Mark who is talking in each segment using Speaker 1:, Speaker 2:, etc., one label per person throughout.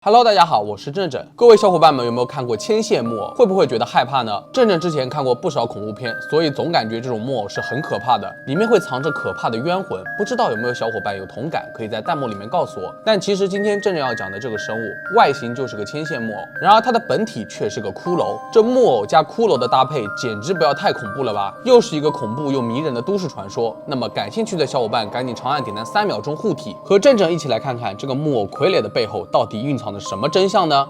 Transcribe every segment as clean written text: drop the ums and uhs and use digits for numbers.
Speaker 1: Hello， 大家好，我是正正。各位小伙伴们有没有看过牵线木偶？会不会觉得害怕呢？正正之前看过不少恐怖片，所以总感觉这种木偶是很可怕的，里面会藏着可怕的冤魂。不知道有没有小伙伴有同感，可以在弹幕里面告诉我。但其实今天正正要讲的这个生物，外形就是个牵线木偶，然而它的本体却是个骷髅。这木偶加骷髅的搭配，简直不要太恐怖了吧？又是一个恐怖又迷人的都市传说。那么感兴趣的小伙伴赶紧长按点赞3秒钟护体，和正正一起来看看这个木偶傀儡的背后到底蕴藏什么真相呢？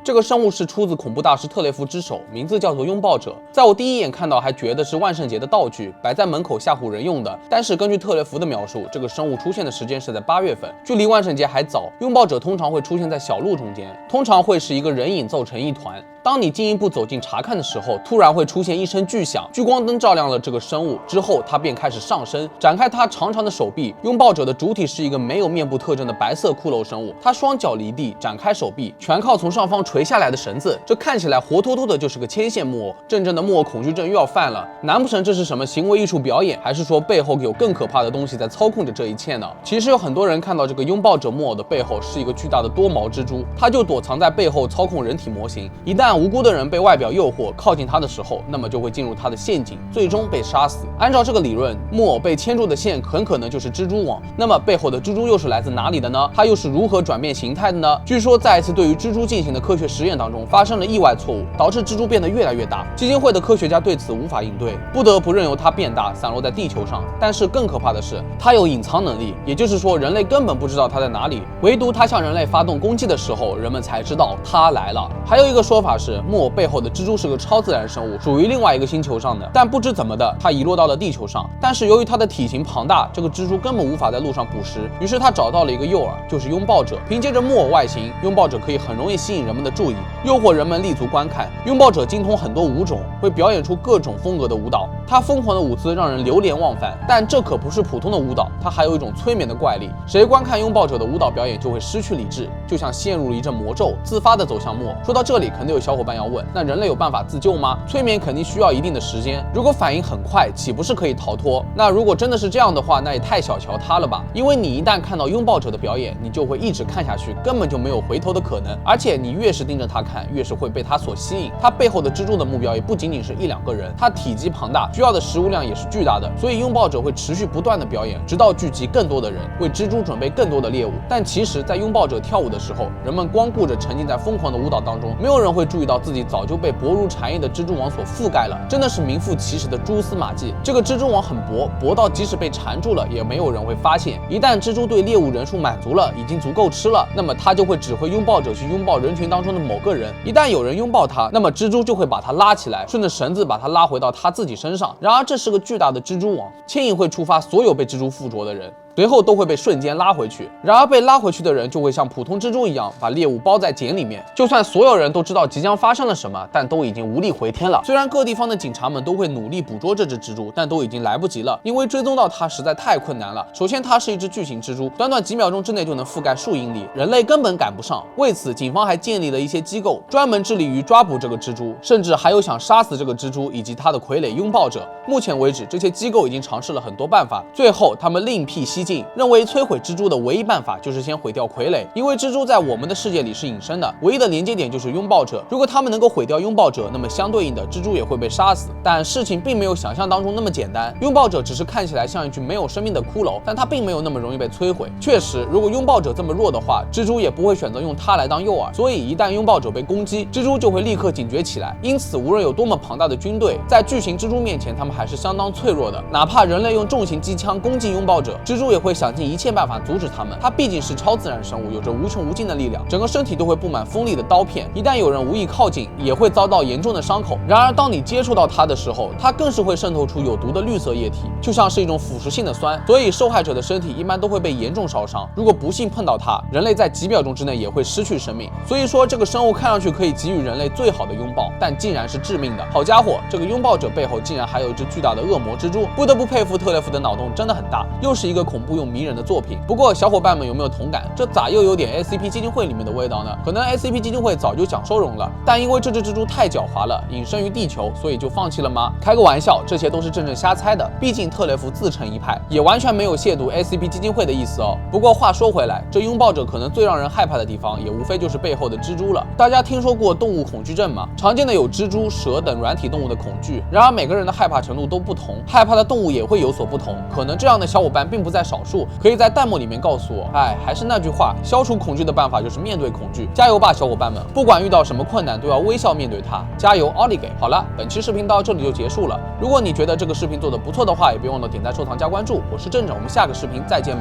Speaker 1: 这个生物是出自恐怖大师特雷弗之手，名字叫做拥抱者。在我第一眼看到还觉得是万圣节的道具，摆在门口吓唬人用的。但是根据特雷弗的描述，这个生物出现的时间是在8月份，距离万圣节还早。拥抱者通常会出现在小路中间，通常会是一个人影凑成一团。当你进一步走近查看的时候，突然会出现一声巨响，聚光灯照亮了这个生物之后，它便开始上升，展开它长长的手臂。拥抱者的主体是一个没有面部特征的白色骷髅生物，它双脚离地，展开手臂，全靠从上方垂下来的绳子。这看起来活脱脱的就是个牵线木偶。真正的木偶恐惧症又要犯了，难不成这是什么行为艺术表演，还是说背后有更可怕的东西在操控着这一切呢？其实有很多人看到这个拥抱者木偶的背后是一个巨大的多毛蜘蛛，它就躲藏在背后操控人体模型。一旦无辜的人被外表诱惑靠近它的时候，那么就会进入它的陷阱，最终被杀死。按照这个理论，木偶被牵住的线很可能就是蜘蛛网。那么背后的蜘蛛又是来自哪里的呢？它又是如何转变形态的呢？据说在一次对于蜘蛛进行的科学实验当中发生了意外错误，导致蜘蛛变得越来越大。基金会的科学家对此无法应对，不得不任由它变大，散落在地球上。但是更可怕的是，它有隐藏能力，也就是说人类根本不知道它在哪里，唯独它向人类发动攻击的时候，人们才知道它来了。还有一个说法是，木偶背后的蜘蛛是个超自然生物，属于另外一个星球上的，但不知怎么的，它遗落到了地球上。但是由于它的体型庞大，这个蜘蛛根本无法在路上捕食，于是它找到了一个诱饵，就是拥抱者。凭借着木偶外形，拥抱者可以很容易吸引人们的注意，诱惑人们立足观看。拥抱者精通很多舞种，会表演出各种风格的舞蹈，他疯狂的舞姿让人流连忘返。但这可不是普通的舞蹈，它还有一种催眠的怪力，谁观看拥抱者的舞蹈表演就会失去理智，就像陷入了一阵魔咒，自发的走向木偶。说到这里，肯定有小伙伴要问，那人类有办法自救吗？催眠肯定需要一定的时间，如果反应很快，岂不是可以逃脱？那如果真的是这样的话，那也太小瞧他了吧。因为你一旦看到拥抱者的表演，你就会一直看下去，根本就没有回头的可能。而且你越是盯着他看，越是会被他所吸引。他背后的蜘蛛的目标也不仅仅是1-2个人，他体积庞大，需要的食物量也是巨大的，所以拥抱者会持续不断的表演，直到聚集更多的人，为蜘蛛准备更多的猎物。但其实在拥抱者跳舞的时候，人们光顾着沉浸在疯狂的舞蹈当中，没有人会注意到自己早就被薄如蝉翼的蜘蛛网所覆盖了，真的是名副其实的蛛丝马迹。这个蜘蛛网很薄，薄到即使被缠住了，也没有人会发现。一旦蜘蛛对猎物人数满足了，已经足够吃了，那么它就会指挥拥抱者去拥抱人群当中的某个人。一旦有人拥抱它，那么蜘蛛就会把它拉起来，顺着绳子把它拉回到它自己身上。然而这是个巨大的蜘蛛网，牵引会触发所有被蜘蛛附着的人，随后都会被瞬间拉回去。然而被拉回去的人就会像普通蜘蛛一样，把猎物包在茧里面。就算所有人都知道即将发生了什么，但都已经无力回天了。虽然各地方的警察们都会努力捕捉这只蜘蛛，但都已经来不及了，因为追踪到它实在太困难了。首先，它是一只巨型蜘蛛，短短几秒钟之内就能覆盖数英里，人类根本赶不上。为此，警方还建立了一些机构，专门致力于抓捕这个蜘蛛，甚至还有想杀死这个蜘蛛以及它的傀儡拥抱者。目前为止，这些机构已经尝试了很多办法，最后他们另辟蹊径，认为摧毁蜘蛛的唯一办法就是先毁掉傀儡，因为蜘蛛在我们的世界里是隐身的，唯一的连接点就是拥抱者。如果他们能够毁掉拥抱者，那么相对应的蜘蛛也会被杀死。但事情并没有想象当中那么简单，拥抱者只是看起来像一具没有生命的骷髅，但它并没有那么容易被摧毁。确实，如果拥抱者这么弱的话，蜘蛛也不会选择用它来当诱饵，所以一旦拥抱者被攻击，蜘蛛就会立刻警觉起来。因此，无论有多么庞大的军队，在巨型蜘蛛面前，他们还是相当脆弱的。哪怕人类用重型机枪攻击拥抱者，蜘蛛也会想尽一切办法阻止他们。它毕竟是超自然生物，有着无穷无尽的力量，整个身体都会布满锋利的刀片，一旦有人无意靠近，也会遭到严重的伤口。然而当你接触到它的时候，它更是会渗透出有毒的绿色液体，就像是一种腐蚀性的酸，所以受害者的身体一般都会被严重烧伤。如果不幸碰到它，人类在几秒钟之内也会失去生命。所以说这个生物看上去可以给予人类最好的拥抱，但竟然是致命的。好家伙，这个拥抱者背后竟然还有一只巨大的恶魔蜘蛛，不得不佩服特雷弗的脑洞真的很大，又是一个恐恐怖又迷人的作品。不过小伙伴们有没有同感？这咋又有点 SCP 基金会里面的味道呢？可能 SCP 基金会早就想收容了，但因为这只蜘蛛太狡猾了，隐身于地球，所以就放弃了吗？开个玩笑，这些都是正瞎猜的。毕竟特雷弗自成一派，也完全没有亵渎 SCP 基金会的意思哦。不过话说回来，这拥抱者可能最让人害怕的地方，也无非就是背后的蜘蛛了。大家听说过动物恐惧症吗？常见的有蜘蛛、蛇等软体动物的恐惧，然而每个人的害怕程度都不同，害怕的动物也会有所不同。可能这样的小伙伴并不在少数，可以在弹幕里面告诉我。还是那句话，消除恐惧的办法就是面对恐惧。加油吧，小伙伴们！不管遇到什么困难，都要微笑面对它。加油，奥利给！好了，本期视频到这里就结束了。如果你觉得这个视频做得不错的话，也别忘了点赞、收藏、加关注。我是镇长，我们下个视频再见吧。